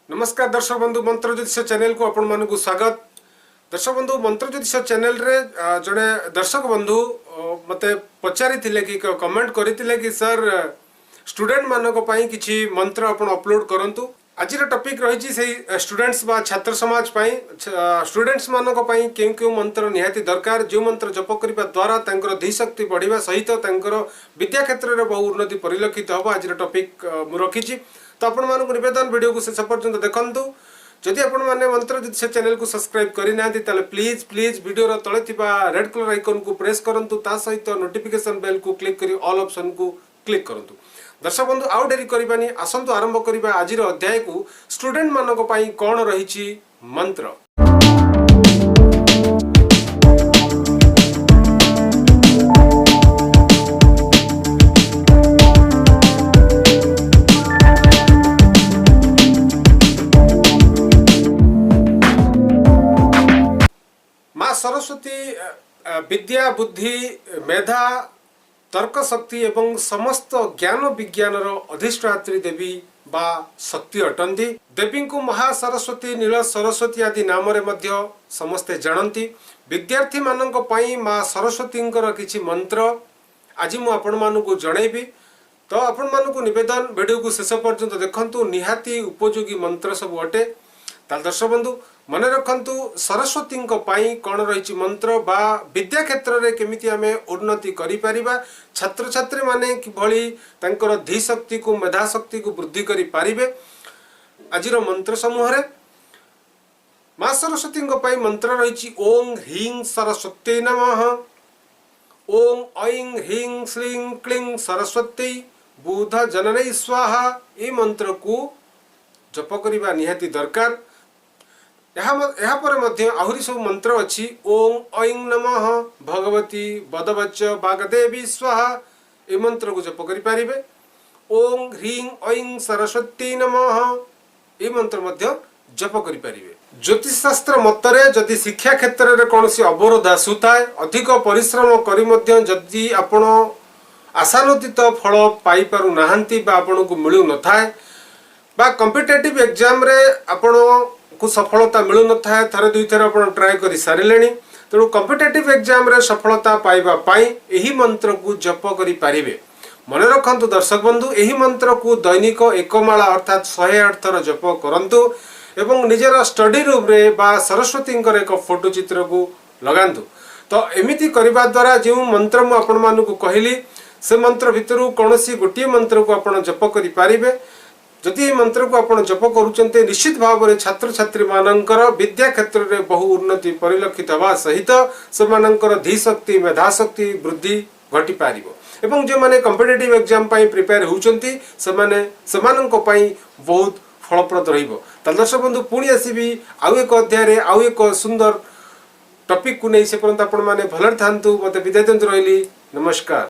नमस्कार दर्शक बंधु मंत्र ज्योतिष चैनल को आपण मानक स्वागत। दर्शक बंधु मंत्र ज्योतिष चैनल रे जड़े दर्शक बंधु मते पचारि कि कमेंट करते कि सर स्टूडेंट मानक पई किछि मंत्र आपण अपलोड करंतु। आज टॉपिक रही से स्टूडेंट्स बा छात्र समाज पई स्टूडेंट्स मानक पई केउ मंत्र निहाती दरकार जो मंत्र जप करिबा द्वारा तांकर धी शक्ति बढ़िबा सहित तांकर विद्या क्षेत्र रे बहु उन्नति परिलक्षित होबो। आज टॉपिक मु रखिछि तो आपण मानक निवेदन वीडियो को शेष पर्यंत देखंतु। जदि आपण माने मंत्र ज्योतिष चैनल को सब्सक्राइब करि नांती ताले प्लीज प्लीज वीडियो रो तळे थिबा रेड कलर आइकन को प्रेस करंतु ता सहित नोटिफिकेशन बेल को क्लिक करी ऑल ऑप्शन को क्लिक करंतु। दर्शक बंधु आउ डेरी करबानी आसंतु आरंभ करिबा आजिर अध्याय को स्टूडेंट मानक पई कोन रहिछि मंत्र। माँ सरस्वती विद्या बुद्धि मेधा तर्क शक्ति एवं समस्त ज्ञान विज्ञान अधिष्ठात्री देवी बा शक्ति अटंती। देवी को महासरस्वती नील सरस्वती आदि नाम समस्ते जानती। विद्यार्थी मानक पई माँ सरस्वती किछि मंत्र आज मु आपण मानकु जणैबी। तो आपण मानकु निवेदन वीडियो को शेष पर्यंत देखंतु निहाती उपयोगी मंत्र सब अटे। ताल दर्शक बंधु मन रखंतु सरस्वती पई कौन रही मंत्र बा विद्या क्षेत्र में केमिति आमे उन्नति करि परिबा छात्र छात्री माने किभली तांकर धी शक्ति को मेधा शक्ति को वृद्धि करि पारिबे। आजिर मंत्र समूह रे माँ सरस्वती पई मंत्र रही ओं ह्रीं सरस्वती नमः, ओं ऐं ह्रीं श्रीं क्लीं सरस्वती बुध जननी स्वाहा। ये मंत्र को जप करिबा निहाती दरकार। आहुरी सब मंत्र अच्छी ओं ऐं नमः भगवती बदवच्च बागदेवी स्वाहा। ये मंत्र को जप करि पारिबे। ओं ह्रीं ऐं सरस्वती नमः ये मंत्र मध्य जप करि पारिबे। ज्योतिष शास्त्र मतरे जदि शिक्षा क्षेत्र में कौन अवरोध आसुताए अधिक परिश्रम करी मध्य जदि आपण आशानुदित फल पाई पारु नाहंती बा आपण को मिलु न थाए बा कॉम्पिटिटिव एग्जाम रे आपण को सफलता मिलु न थाए थरे दुई थर आपण ट्राई करि सारिलेनी। तेणु कॉम्पिटिटिव एग्जाम रे सफलता पाइबा पाई एही मंत्र को जप करि पारिबे। मन रखंतु दर्शक बंधु एही मंत्र को दैनिक एक माला अर्थात 108 थर जप करंतु एवं निजर स्टडी रूम रे बा सरस्वती एक फोटो चित्र को लगांतु। तो एमिति करबा द्वारा जो मंत्र मु आपण मानकु कहली से मंत्र भितरु कोनोसी गोटे मंत्र को आपण जप करि पारिबे। जदि ये मंत्र को आपण जप करूचंते निश्चित भाव में छात्र छात्री मानकर विद्या क्षेत्र में बहु उन्नति परिलक्षित हवा सहित से मानकर धी शक्ति मेधा शक्ति वृद्धि घटी पारिबो। एवं जो माने कॉम्पिटिटिव एग्जाम पई प्रिपेयर होउचंती से माने समाननको पई बहुत फलप्रद रहिबो। त दर्शक बंधु पुणी आसीबी आउ एक अध्याय रे आउ एक सुंदर टॉपिक को नै से परंत आपण माने भलर थांतु मते विदाय दंत रहिली। नमस्कार।